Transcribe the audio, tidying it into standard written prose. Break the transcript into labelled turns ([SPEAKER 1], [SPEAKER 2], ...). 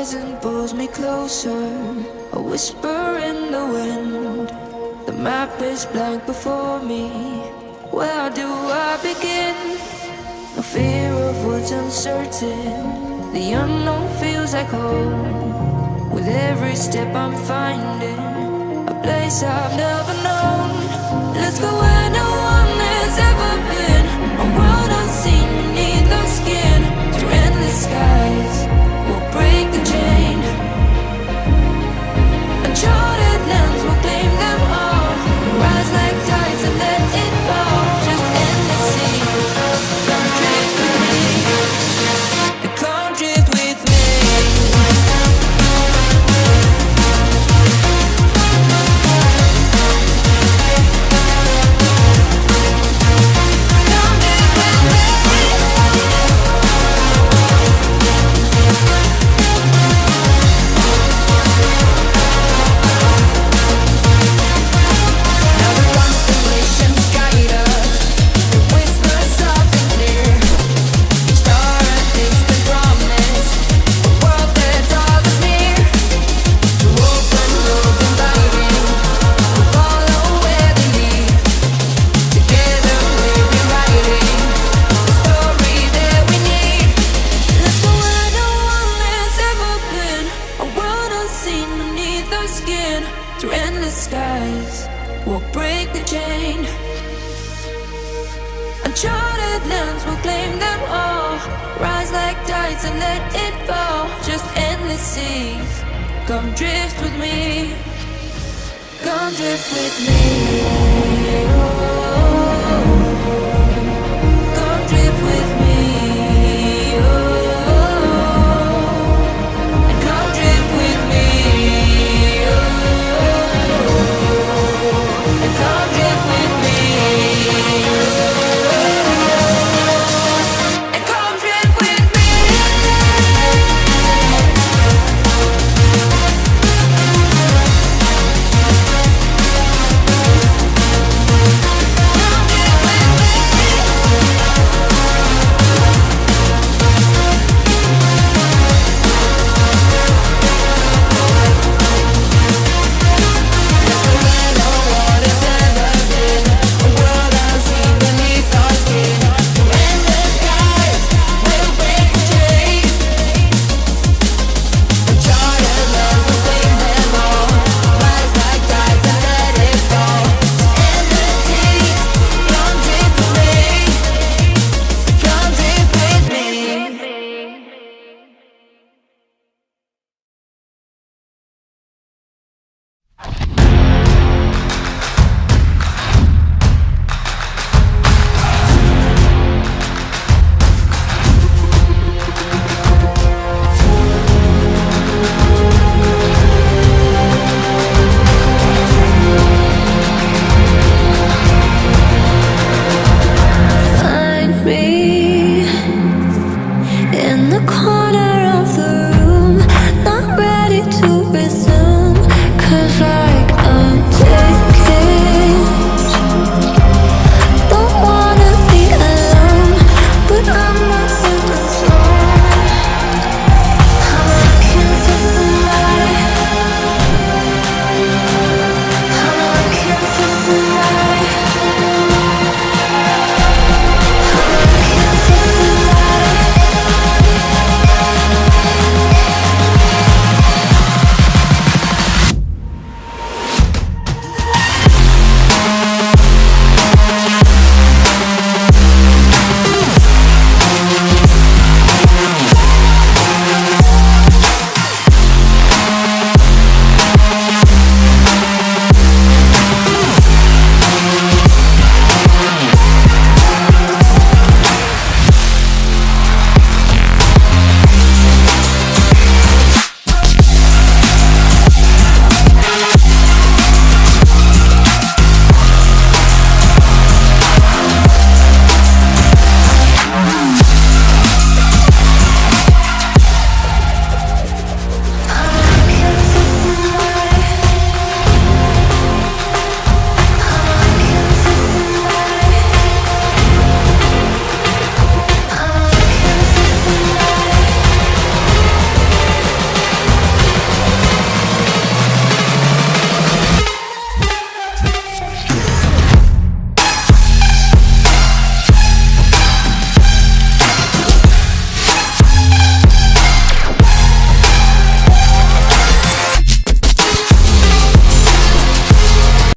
[SPEAKER 1] horizon pulls me closer, a whisper in the wind. The map is blank before me. Where do I begin? No fear of what's uncertain. The unknown feels like home. With every step I'm finding a place I've never known. Let's go where no one has ever been. A world unseen beneath our skin. Through endless skies, we'll break the chain. Uncharted lands will claim them all. Rise like tides and let it fall. Just endless sea. Come drift with me. Come drift with me. Through endless skies, we'll break the chain. Uncharted lands will claim them all. Rise like tides and let it fall. Just endless seas. Come drift with me. Come drift with me. Oh, come drift with me. Oh, and come drift with me. And come